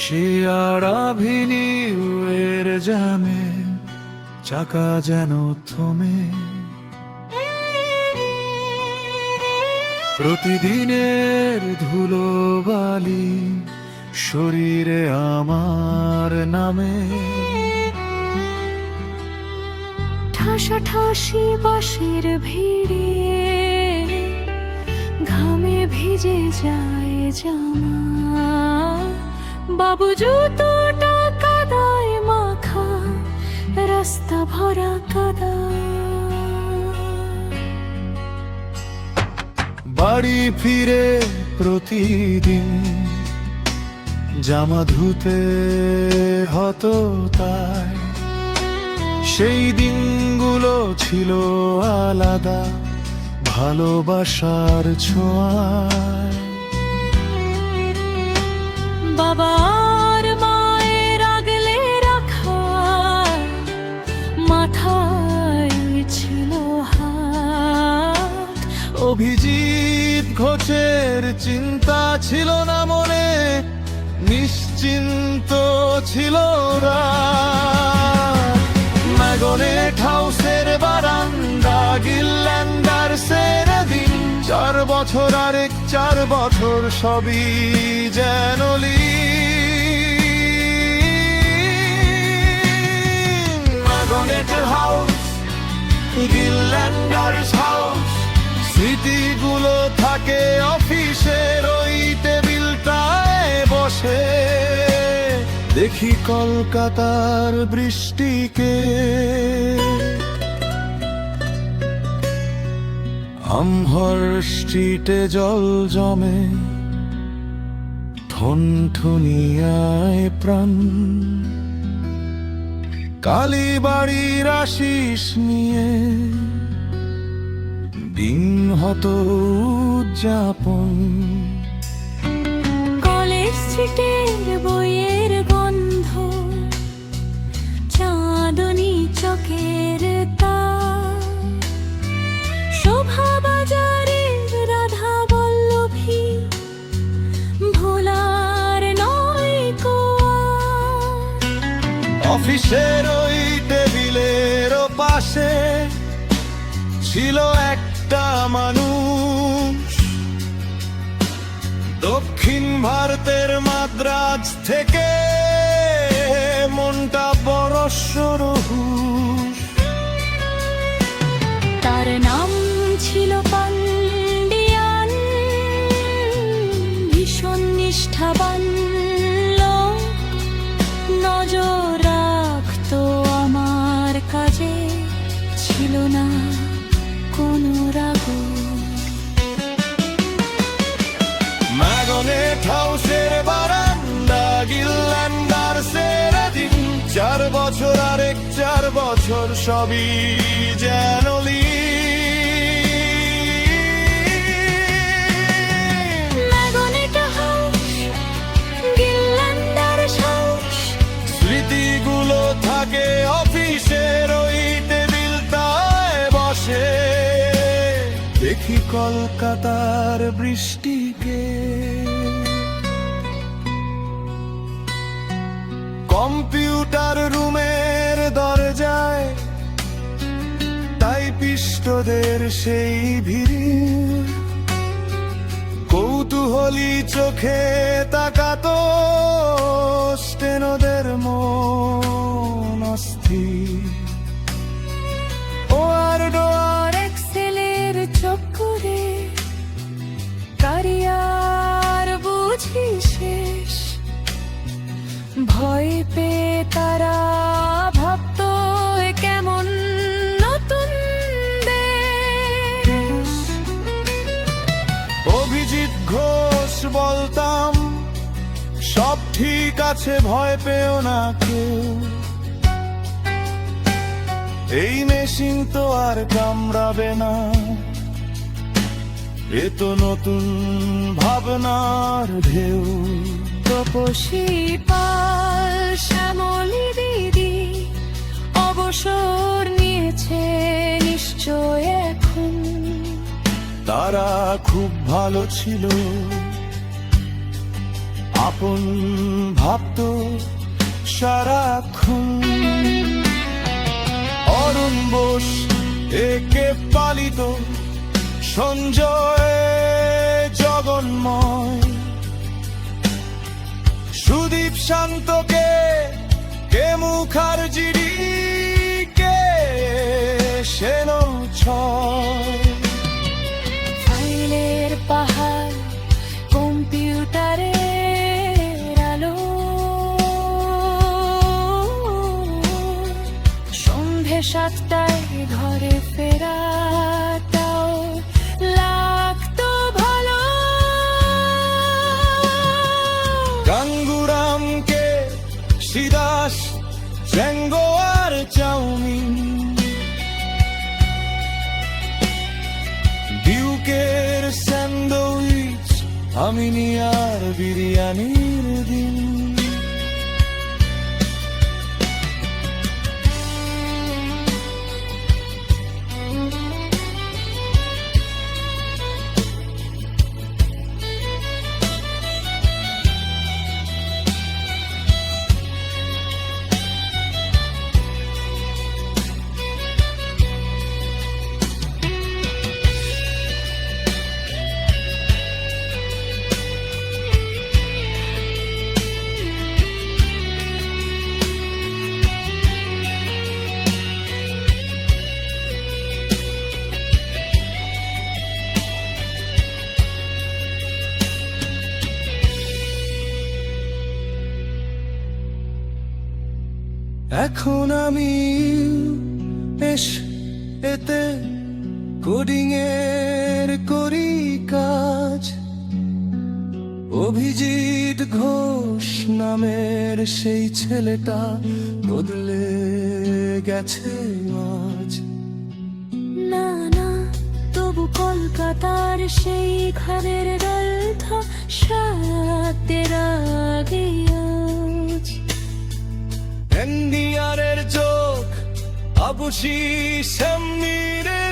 শিয়ারাভিনিউয়ের জ্যামে চাকা যেন থমে, প্রতিদিনের ধুলোবালি শরীরে আমার নামে। ঠাসাঠাসি বাঁশের ভিড়ে ঘামে ভিজে যায় জামা, বাবু জুতোটা কাদায় মাখা, রাস্তা ভরা কাদা। বাড়ি ফিরে প্রতিদিন জামা ধুতে হতো তাই, সেই দিনগুলো ছিল আলাদা ভালোবাসার ছোঁয়ায়। বাবার মায়ের আগলে রাখা মাথায় ছিল হাত, অভিজিৎ ঘোষের চিন্তা ছিল না মনে, নিশ্চিন্ত ছিল রাত। ম্যাগনেট হাউসের বারান্দা, গিল্যান্ডার্সের দিন, 4 বছর আরেক 4 বছর সবই যেন ম্যাগনেট হাউস, গিল্যান্ডার্স হাউস, স্মৃতিগুলো থাকে অফিসের ওই টেবিলটায় বসে। দেখি কলকাতার বৃষ্টিকে, আমহর স্ট্রিটে জল জমে, ঠনঠনিয়ায় প্রাণ, কালীবাড়ির আশিস নিয়ে দিন হতো উদযাপন। কলেজ স্ট্রিটের বইয়ের গন্ধ, চাঁদনি চকের তার, শোভা বাজারের রাধা বল্লভী, ভোলার নয় কোয়ার। অফিসের ওই টেবিলের পাশে ছিল একটা মানুষ, দক্ষিণ ভারতের মাদ্রাজ থেকে, মনটা বড় সরহুষ। তার নাম ছিল পান্ডিয়ান, ভীষণ নিষ্ঠাবান লোক, নজর রাখতো আমার কাজে, ছিল না কোনো রাগ। ম্যাগনেট হাউসের বারান্দা, গিল্যান্ডার্সের দিন, 4 বছর আরেক 4 বছর সবই যেন ম্যাগনেট হাউস, গিল্যান্ডার্স হাউস, স্মৃতিগুলো থাকে অফিসের ওই টেবিলটায় বসে। দেখি কলকাতার বৃষ্টিকে, কম্পিউটার রুমের দরজায় টাইপিস্টদের সেই ভিড়, কৌতূহলী চোখে তাকাতো স্টেনোদের মন অস্থির। ওয়ার্ড আর এক্সেলের চক্করে কারিয়ার বুঝি শেষ, ভয় পেয়ে তারা ভাবতো এ কেমন নতুন দেশ। অভিজিৎ ঘোষ বলতাম, সব ঠিক আছে, ভয় পেও না কেউ, এই মেশিন তো আর কামড়াবে না, এ তো নতুন ভাবনার ঢেউ। তপসী পাল, শ্যামলী দিদি অবসর নিয়েছে নিশ্চয় এখন, তারা খুব ভালো ছিল, আপন ভাবত সারাক্ষণ। অরুণ বোস একে পালিত সঞ্জয় জগন্ময়, সুদীপ শান্তকে কে মুখার্জিরি কে সেন ছয়। ফাইলের পাহাড় কম্পিউটারের আলো, সন্ধে 7টায় ঘরে ফেরাটাও লাগতো ভালো। গাঙ্গুরামকে সিদাস জ্যাঙ্গো আর চাউমিন, ডিউকের স্যান্ডউইচ আমিনি আর বিরিয়ানির দিন। এখন আমি এতে কোডিং এর করি কাজ। অভিজিৎ ঘোষ নামের সেই ছেলেটা বদলে গেছে আজ। না না, তবু কলকাতার সেই ঘরের গল্প সাতের আগে আজ। এনডিআরের চোখ আবুশি সামনে রে